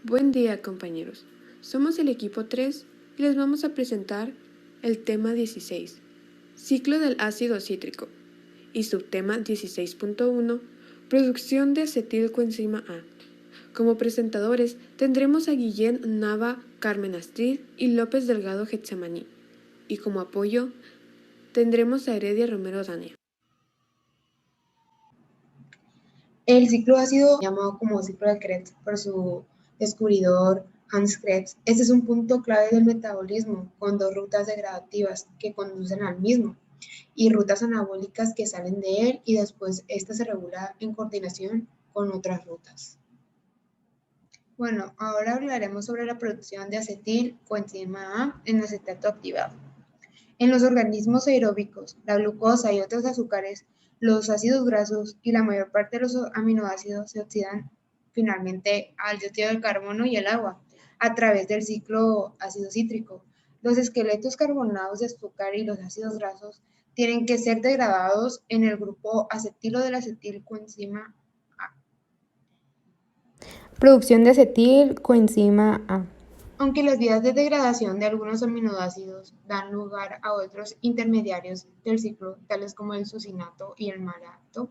Buen día, compañeros. Somos el equipo 3 y les vamos a presentar el tema 16, ciclo del ácido cítrico, y subtema 16.1, producción de acetilcoenzima A. Como presentadores tendremos a Guillén Nava, Carmen Astrid y López Delgado Getsemaní, y como apoyo tendremos a Heredia Romero Dania. El ciclo ha sido llamado como ciclo de Krebs por su descubridor Hans Krebs. Este es un punto clave del metabolismo, con dos rutas degradativas que conducen al mismo y rutas anabólicas que salen de él y después esta se regula en coordinación con otras rutas. Bueno, ahora hablaremos sobre la producción de acetilcoenzima A en acetato activado. En los organismos aeróbicos, la glucosa y otros azúcares, los ácidos grasos y la mayor parte de los aminoácidos se oxidan finalmente al dióxido de carbono y el agua a través del ciclo ácido cítrico. Los esqueletos carbonados de azúcar y los ácidos grasos tienen que ser degradados en el grupo acetilo de la acetilcoenzima A. Producción de acetilcoenzima A. Aunque las vías de degradación de algunos aminoácidos dan lugar a otros intermediarios del ciclo, tales como el succinato y el malato,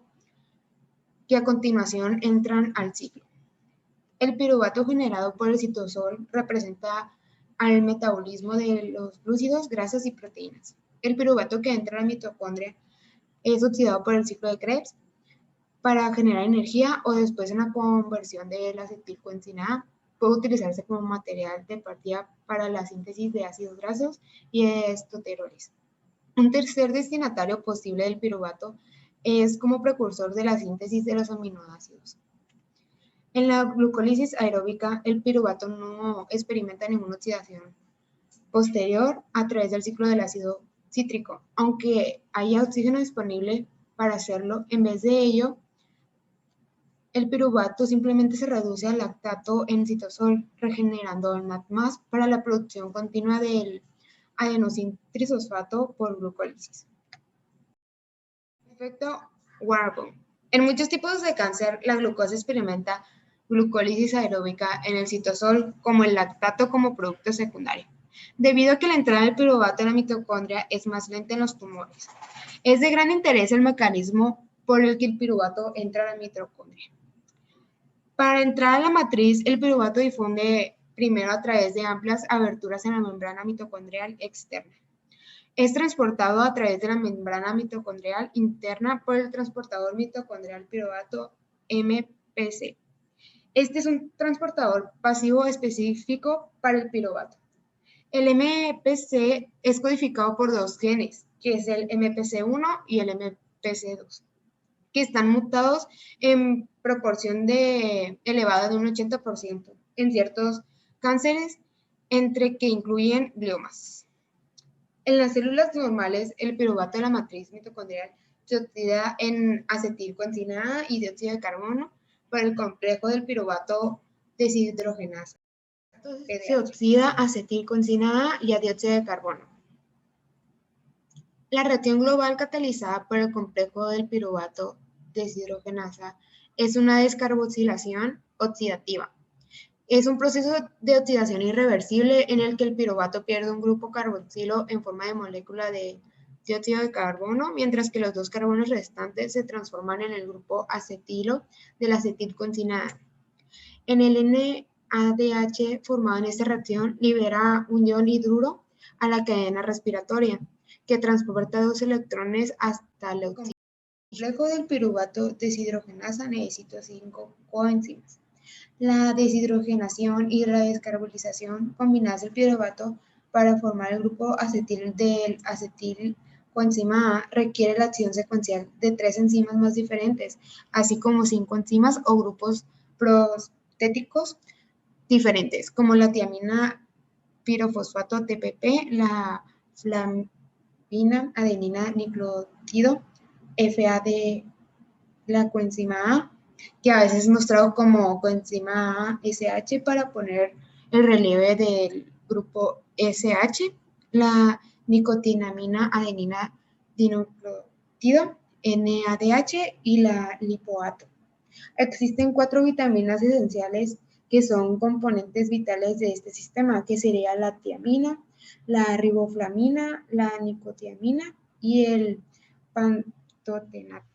que a continuación entran al ciclo. El piruvato generado por el citosol representa al metabolismo de los glúcidos, grasas y proteínas. El piruvato que entra a la mitocondria es oxidado por el ciclo de Krebs para generar energía o después en la conversión de la acetilcoenzina A puede utilizarse como material de partida para la síntesis de ácidos grasos y estoteroles. Un tercer destinatario posible del piruvato es como precursor de la síntesis de los aminoácidos. En la glucólisis aeróbica, el piruvato no experimenta ninguna oxidación posterior a través del ciclo del ácido cítrico, aunque haya oxígeno disponible para hacerlo. En vez de ello, el piruvato simplemente se reduce al lactato en citosol, regenerando el NAD+ para la producción continua del adenosin trisfosfato por glucólisis. Efecto Warburg. En muchos tipos de cáncer, la glucosa experimenta glucólisis aeróbica en el citosol como el lactato como producto secundario, debido a que la entrada del piruvato en la mitocondria es más lenta en los tumores. Es de gran interés el mecanismo por el que el piruvato entra a la mitocondria. Para entrar a la matriz, el piruvato difunde primero a través de amplias aberturas en la membrana mitocondrial externa. Es transportado a través de la membrana mitocondrial interna por el transportador mitocondrial piruvato MPC. Este es un transportador pasivo específico para el piruvato. El MPC es codificado por dos genes, que es el MPC1 y el MPC2, que están mutados en proporción elevada de un 80% en ciertos cánceres, entre que incluyen gliomas. En las células normales, el piruvato de la matriz mitocondrial se oxida en acetilcoenzina A y dióxido de carbono por el complejo del piruvato deshidrogenasa. Entonces, se oxida acetilcoenzina A y a dióxido de carbono. La reacción global catalizada por el complejo del piruvato deshidrogenasa es una descarboxilación oxidativa. Es un proceso de oxidación irreversible en el que el piruvato pierde un grupo carboxilo en forma de molécula de dióxido de carbono, mientras que los dos carbonos restantes se transforman en el grupo acetilo de la acetilcoenzina A. En el NADH formado en esta reacción libera un ion hidruro a la cadena respiratoria, que transporta dos electrones hasta la oxígeno. El complejo del piruvato deshidrogenasa necesita 5 coenzimas. La deshidrogenación y la descarbonización combinadas del piruvato para formar el grupo acetil del acetilcoenzima A requiere la acción secuencial de 3 enzimas más diferentes, así como 5 enzimas o grupos prostéticos diferentes, como la tiamina pirofosfato TPP, la flamina adenina nucleótido FA de la coenzima A, que a veces es mostrado como coenzima A SH para poner el relieve del grupo SH, la nicotinamina adenina dinucleótido NADH y la lipoato. Existen 4 vitaminas esenciales que son componentes vitales de este sistema, que sería la tiamina, la riboflavina, la nicotiamina y el pantotenato.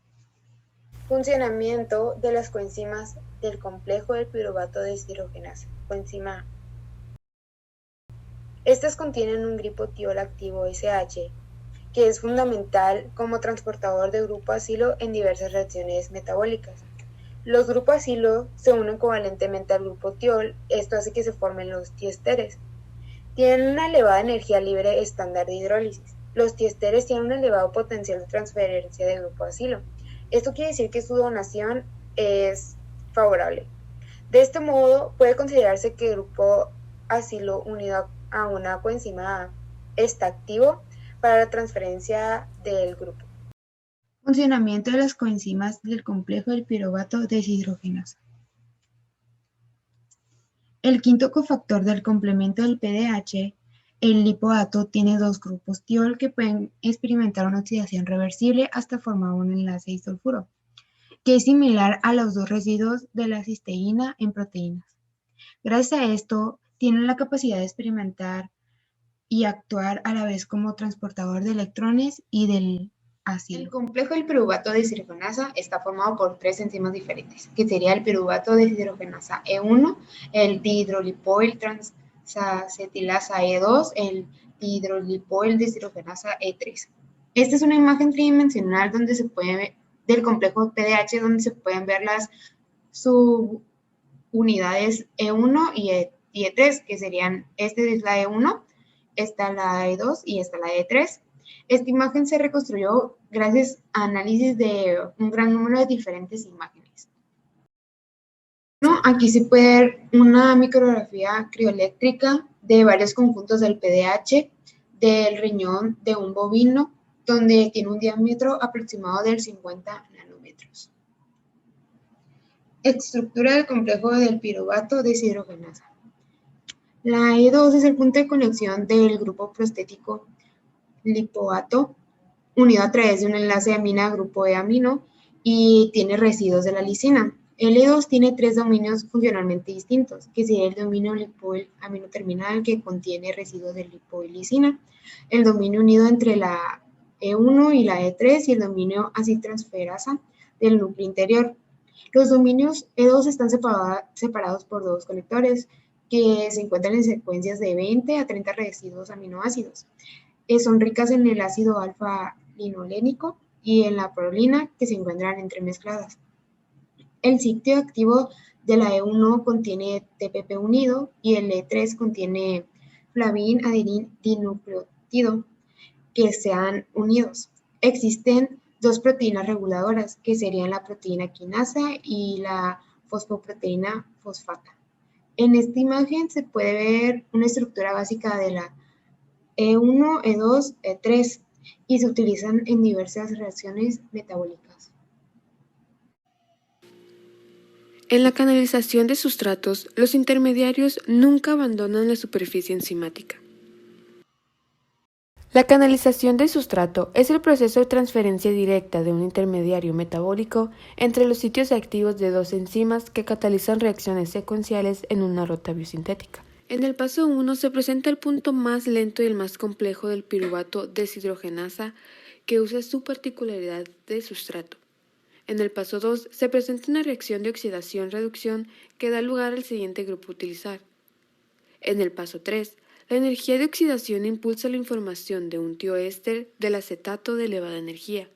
Funcionamiento de las coenzimas del complejo del piruvato deshidrogenasa, coenzima A. Estas contienen un glipotiol activo SH, que es fundamental como transportador de grupo acilo en diversas reacciones metabólicas. Los grupos acilo se unen covalentemente al grupo tiol, esto hace que se formen los tiesteres. Tienen una elevada energía libre estándar de hidrólisis. Los tiesteres tienen un elevado potencial de transferencia de grupo acilo. Esto quiere decir que su donación es favorable. De este modo, puede considerarse que el grupo acilo unido a una coenzima A está activo para la transferencia del grupo. Funcionamiento de las coenzimas del complejo del piruvato deshidrogenasa. El quinto cofactor del complemento del PDH, el lipoato, tiene dos grupos tiol que pueden experimentar una oxidación reversible hasta formar un enlace disulfuro, que es similar a los dos residuos de la cisteína en proteínas. Gracias a esto, tienen la capacidad de experimentar y actuar a la vez como transportador de electrones y del ácido. El complejo del piruvato deshidrogenasa está formado por tres enzimas diferentes, que sería el piruvato deshidrogenasa E1, el dihidrolipoil transacetilasa E2, el dihidrolipoil deshidrogenasa E3. Esta es una imagen tridimensional donde se puede ver, del complejo PDH, donde se pueden ver las subunidades E1 y E3, que serían, este es la E1, esta la E2 y esta la E3. Esta imagen se reconstruyó gracias a análisis de un gran número de diferentes imágenes. Aquí se puede ver una micrografía crioeléctrica de varios conjuntos del PDH, del riñón de un bovino, donde tiene un diámetro aproximado del 50 nanómetros. Estructura del complejo del piruvato deshidrogenasa. La E2 es el punto de conexión del grupo prostético lipoato, unido a través de un enlace de amina a grupo de amino y tiene residuos de la lisina. El E2 tiene tres dominios funcionalmente distintos, que sería el dominio lipoil amino terminal, que contiene residuos de lipoilisina, el dominio unido entre la E1 y la E3 y el dominio aciltransferasa del núcleo interior. Los dominios E2 están separados por dos conectores que se encuentran en secuencias de 20 a 30 residuos aminoácidos. Son ricas en el ácido alfa-linolénico y en la prolina, que se encuentran entremezcladas. El sitio activo de la E1 contiene TPP unido y el E3 contiene flavin adenin dinucleótido, que sean unidos. Existen dos proteínas reguladoras, que serían la proteína quinasa y la fosfoproteína fosfata. En esta imagen se puede ver una estructura básica de la E1, E2, E3 y se utilizan en diversas reacciones metabólicas. En la canalización de sustratos, los intermediarios nunca abandonan la superficie enzimática. La canalización de sustrato es el proceso de transferencia directa de un intermediario metabólico entre los sitios activos de dos enzimas que catalizan reacciones secuenciales en una ruta biosintética. En el paso 1 se presenta el punto más lento y el más complejo del piruvato deshidrogenasa, que usa su particularidad de sustrato. En el paso 2 se presenta una reacción de oxidación-reducción que da lugar al siguiente grupo a utilizar. En el paso 3, la energía de oxidación impulsa la información de un tioéster del acetato de elevada energía,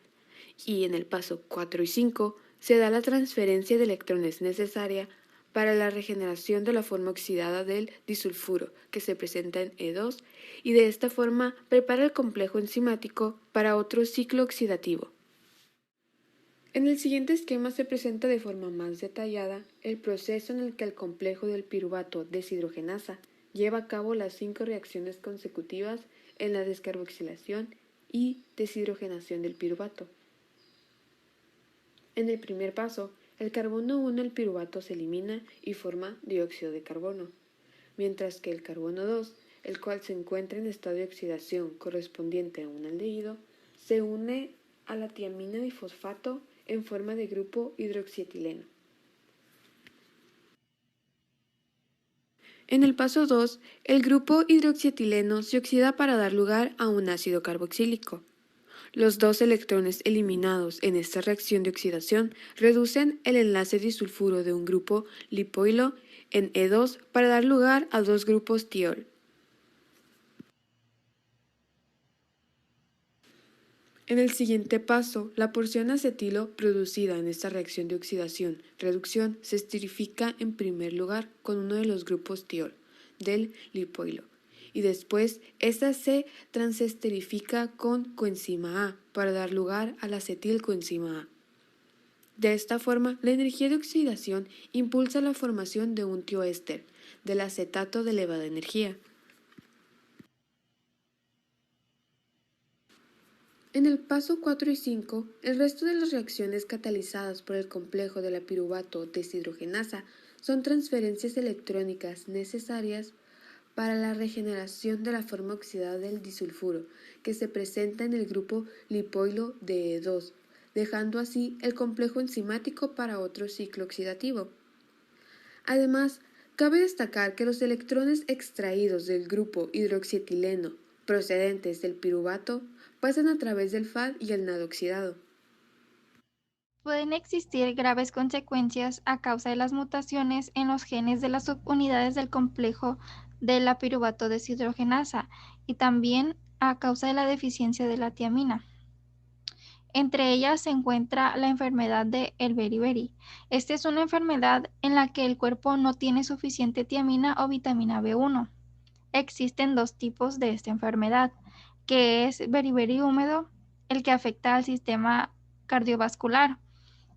y en el paso 4 y 5 se da la transferencia de electrones necesaria para la regeneración de la forma oxidada del disulfuro, que se presenta en E2, y de esta forma prepara el complejo enzimático para otro ciclo oxidativo. En el siguiente esquema se presenta de forma más detallada el proceso en el que el complejo del piruvato deshidrogenasa lleva a cabo las 5 reacciones consecutivas en la descarboxilación y deshidrogenación del piruvato. En el primer paso, el carbono 1 del piruvato se elimina y forma dióxido de carbono, mientras que el carbono 2, el cual se encuentra en estado de oxidación correspondiente a un aldehído, se une a la tiamina difosfato en forma de grupo hidroxietileno. En el paso 2, el grupo hidroxietileno se oxida para dar lugar a un ácido carboxílico. Los dos electrones eliminados en esta reacción de oxidación reducen el enlace disulfuro de un grupo lipoilo en E2 para dar lugar a dos grupos tiol. En el siguiente paso, la porción acetilo producida en esta reacción de oxidación-reducción se esterifica en primer lugar con uno de los grupos tiol del lipoilo y después esta se transesterifica con coenzima A para dar lugar al acetilcoenzima A. De esta forma, la energía de oxidación impulsa la formación de un tioéster, del acetato de elevada energía. En el paso 4 y 5, el resto de las reacciones catalizadas por el complejo de la piruvato deshidrogenasa son transferencias electrónicas necesarias para la regeneración de la forma oxidada del disulfuro, que se presenta en el grupo lipoilo de E2, dejando así el complejo enzimático para otro ciclo oxidativo. Además, cabe destacar que los electrones extraídos del grupo hidroxietileno procedentes del piruvato pasan a través del FAD y el nado oxidado. Pueden existir graves consecuencias a causa de las mutaciones en los genes de las subunidades del complejo de la piruvato deshidrogenasa y también a causa de la deficiencia de la tiamina. Entre ellas se encuentra la enfermedad de el beriberi. Esta es una enfermedad en la que el cuerpo no tiene suficiente tiamina o vitamina B1. Existen dos tipos de esta enfermedad, que es beriberi húmedo, el que afecta al sistema cardiovascular.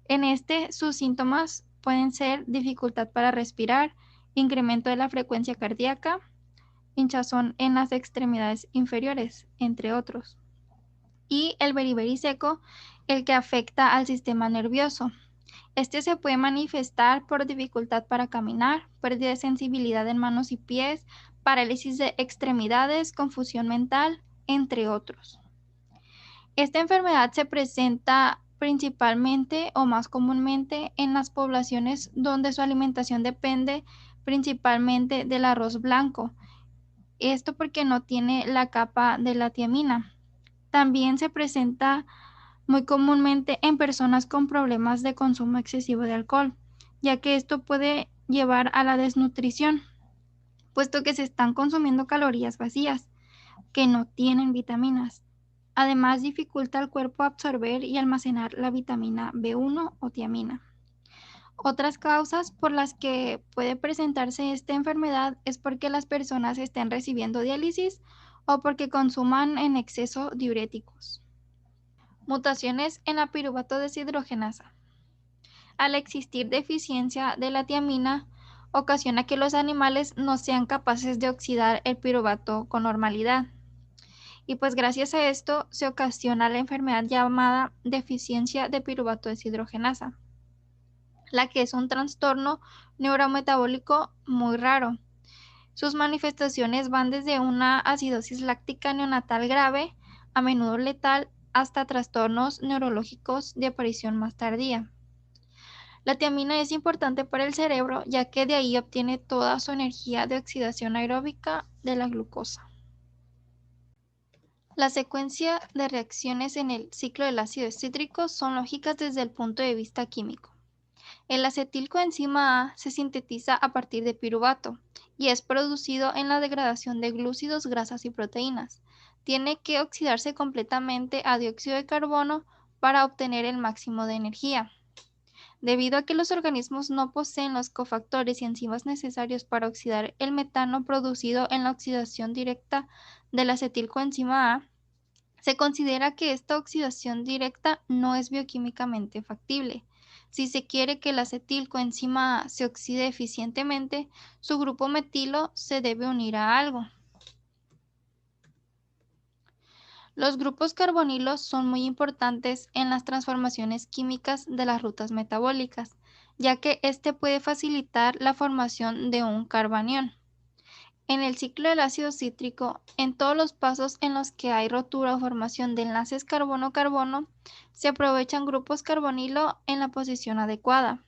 En este, sus síntomas pueden ser dificultad para respirar, incremento de la frecuencia cardíaca, hinchazón en las extremidades inferiores, entre otros. Y el beriberi seco, el que afecta al sistema nervioso. Este se puede manifestar por dificultad para caminar, pérdida de sensibilidad en manos y pies, parálisis de extremidades, confusión mental, entre otros. Esta enfermedad se presenta principalmente o más comúnmente en las poblaciones donde su alimentación depende principalmente del arroz blanco. Esto porque no tiene la capa de la tiamina. También se presenta muy comúnmente en personas con problemas de consumo excesivo de alcohol, ya que esto puede llevar a la desnutrición, puesto que se están consumiendo calorías vacías que no tienen vitaminas. Además, dificulta al cuerpo absorber y almacenar la vitamina B1 o tiamina. Otras causas por las que puede presentarse esta enfermedad es porque las personas estén recibiendo diálisis o porque consuman en exceso diuréticos. Mutaciones en la piruvato deshidrogenasa. Al existir deficiencia de la tiamina, ocasiona que los animales no sean capaces de oxidar el piruvato con normalidad. Y pues gracias a esto se ocasiona la enfermedad llamada deficiencia de piruvato deshidrogenasa, la que es un trastorno neurometabólico muy raro. Sus manifestaciones van desde una acidosis láctica neonatal grave, a menudo letal, hasta trastornos neurológicos de aparición más tardía. La tiamina es importante para el cerebro, ya que de ahí obtiene toda su energía de oxidación aeróbica de la glucosa. La secuencia de reacciones en el ciclo del ácido cítrico son lógicas desde el punto de vista químico. El acetilcoenzima A se sintetiza a partir de piruvato y es producido en la degradación de glúcidos, grasas y proteínas. Tiene que oxidarse completamente a dióxido de carbono para obtener el máximo de energía. Debido a que los organismos no poseen los cofactores y enzimas necesarios para oxidar el metano producido en la oxidación directa del acetilcoenzima A, se considera que esta oxidación directa no es bioquímicamente factible. Si se quiere que el acetilcoenzima A se oxide eficientemente, su grupo metilo se debe unir a algo. Los grupos carbonilos son muy importantes en las transformaciones químicas de las rutas metabólicas, ya que este puede facilitar la formación de un carbanión. En el ciclo del ácido cítrico, en todos los pasos en los que hay rotura o formación de enlaces carbono-carbono, se aprovechan grupos carbonilo en la posición adecuada.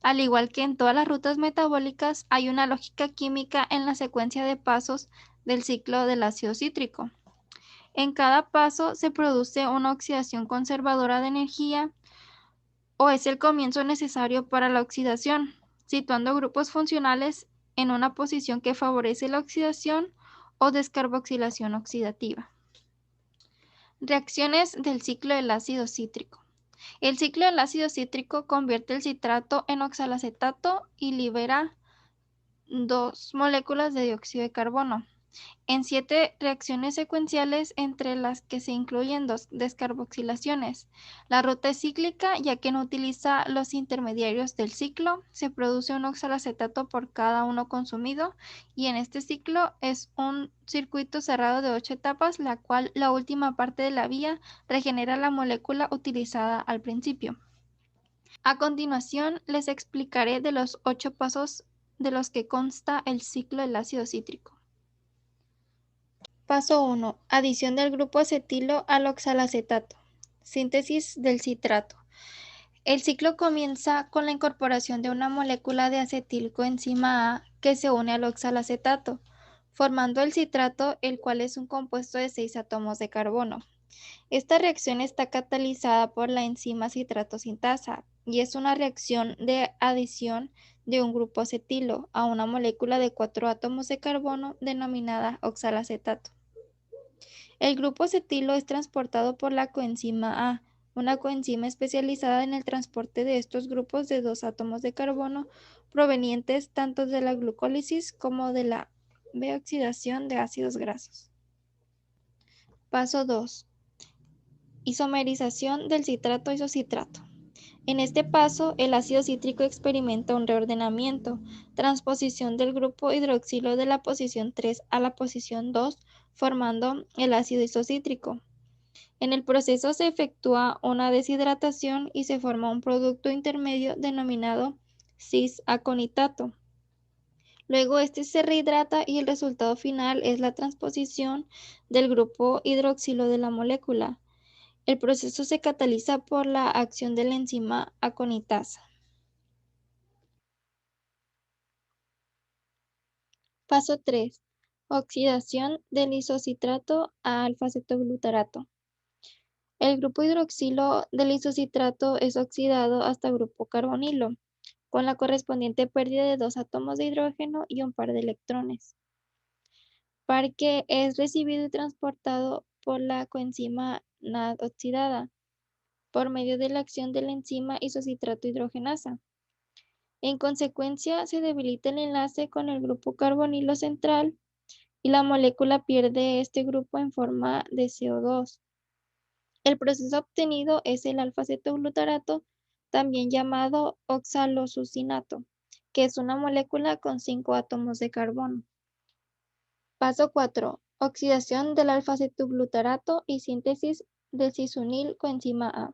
Al igual que en todas las rutas metabólicas, hay una lógica química en la secuencia de pasos del ciclo del ácido cítrico. En cada paso se produce una oxidación conservadora de energía o es el comienzo necesario para la oxidación, situando grupos funcionales en una posición que favorece la oxidación o descarboxilación oxidativa. Reacciones del ciclo del ácido cítrico. El ciclo del ácido cítrico convierte el citrato en oxalacetato y libera 2 moléculas de dióxido de carbono en 7 reacciones secuenciales entre las que se incluyen 2 descarboxilaciones. La ruta es cíclica ya que no utiliza los intermediarios del ciclo, se produce un oxalacetato por cada uno consumido y en este ciclo es un circuito cerrado de 8 etapas, la cual la última parte de la vía regenera la molécula utilizada al principio. A continuación les explicaré de los 8 pasos de los que consta el ciclo del ácido cítrico. Paso 1. Adición del grupo acetilo al oxalacetato. Síntesis del citrato. El ciclo comienza con la incorporación de una molécula de acetilcoenzima A que se une al oxalacetato, formando el citrato, el cual es un compuesto de 6 átomos de carbono. Esta reacción está catalizada por la enzima citrato sintasa y es una reacción de adición de un grupo acetilo a una molécula de 4 átomos de carbono denominada oxalacetato. El grupo acetilo es transportado por la coenzima A, una coenzima especializada en el transporte de estos grupos de 2 átomos de carbono provenientes tanto de la glucólisis como de la B-oxidación de ácidos grasos. Paso 2. Isomerización del citrato isocitrato. En este paso, el ácido cítrico experimenta un reordenamiento, transposición del grupo hidroxilo de la posición 3 a la posición 2, formando el ácido isocítrico. En el proceso se efectúa una deshidratación y se forma un producto intermedio denominado cis-aconitato. Luego este se rehidrata y el resultado final es la transposición del grupo hidroxilo de la molécula. El proceso se cataliza por la acción de la enzima aconitasa. Paso 3. Oxidación del isocitrato a alfa-cetoglutarato. El grupo hidroxilo del isocitrato es oxidado hasta grupo carbonilo, con la correspondiente pérdida de 2 átomos de hidrógeno y un par de electrones. Par que es recibido y transportado por la coenzima NAD oxidada, por medio de la acción de la enzima isocitrato hidrogenasa. En consecuencia, se debilita el enlace con el grupo carbonilo central y la molécula pierde este grupo en forma de CO2. El proceso obtenido es el alfa-cetoglutarato, también llamado oxalosucinato, que es una molécula con 5 átomos de carbono. Paso 4. Oxidación del alfa-cetoglutarato y síntesis del cisunil coenzima A.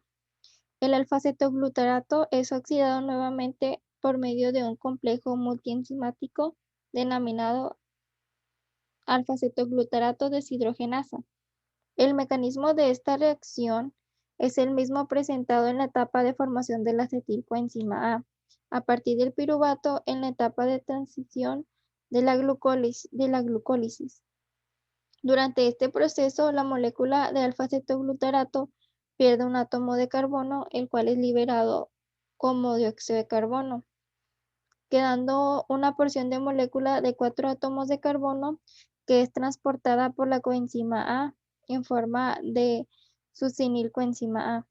El alfa-cetoglutarato es oxidado nuevamente por medio de un complejo multienzimático denominado alfa-cetoglutarato deshidrogenasa. El mecanismo de esta reacción es el mismo presentado en la etapa de formación de la acetilcoenzima A partir del piruvato en la etapa de transición de la glucólisis. Durante este proceso, la molécula de alfa-cetoglutarato pierde un átomo de carbono, el cual es liberado como dióxido de carbono, quedando una porción de molécula de 4 átomos de carbono que es transportada por la coenzima A en forma de succinilcoenzima A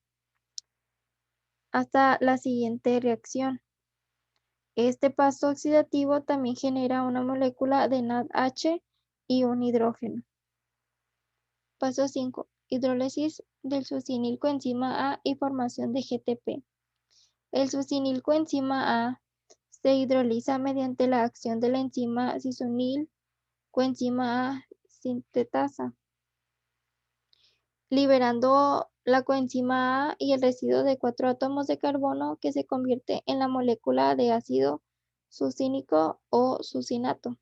hasta la siguiente reacción. Este paso oxidativo también genera una molécula de NADH y un hidrógeno. Paso 5. Hidrólisis del succinilcoenzima A y formación de GTP. El succinilcoenzima A se hidroliza mediante la acción de la enzima cisunilcoenzima A sintetasa, liberando la coenzima A y el residuo de 4 átomos de carbono que se convierte en la molécula de ácido succínico o succinato.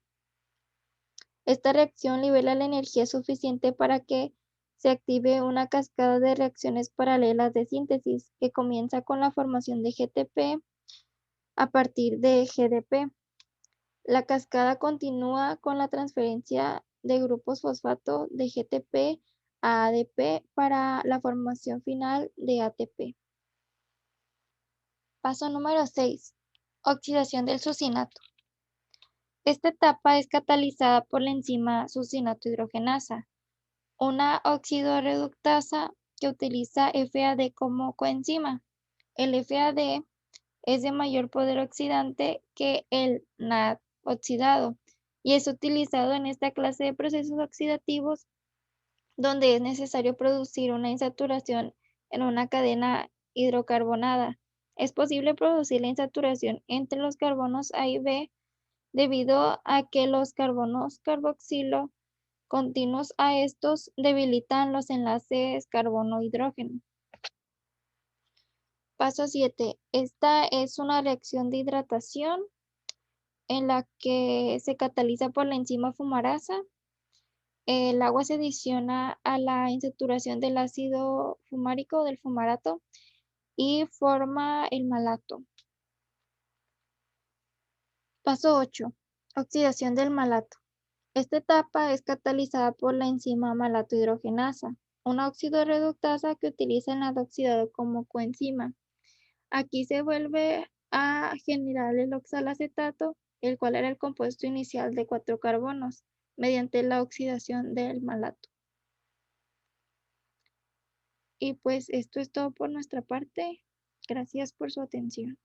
Esta reacción libera la energía suficiente para que se active una cascada de reacciones paralelas de síntesis que comienza con la formación de GTP a partir de GDP. La cascada continúa con la transferencia de grupos fosfato de GTP a ADP para la formación final de ATP. Paso número 6. Oxidación del succinato. Esta etapa es catalizada por la enzima succinato hidrogenasa, una oxidorreductasa que utiliza FAD como coenzima. El FAD es de mayor poder oxidante que el NAD oxidado y es utilizado en esta clase de procesos oxidativos donde es necesario producir una insaturación en una cadena hidrocarbonada. Es posible producir la insaturación entre los carbonos A y B debido a que los carbonos carboxilo continuos a estos debilitan los enlaces carbono-hidrógeno. Paso 7. Esta es una reacción de hidratación en la que se cataliza por la enzima fumarasa. El agua se adiciona a la insaturación del ácido fumárico del fumarato y forma el malato. Paso 8. Oxidación del malato. Esta etapa es catalizada por la enzima malato hidrogenasa, una oxidorreductasa que utiliza el NAD oxidado como coenzima. Aquí se vuelve a generar el oxalacetato, el cual era el compuesto inicial de 4 carbonos, mediante la oxidación del malato. Y pues esto es todo por nuestra parte. Gracias por su atención.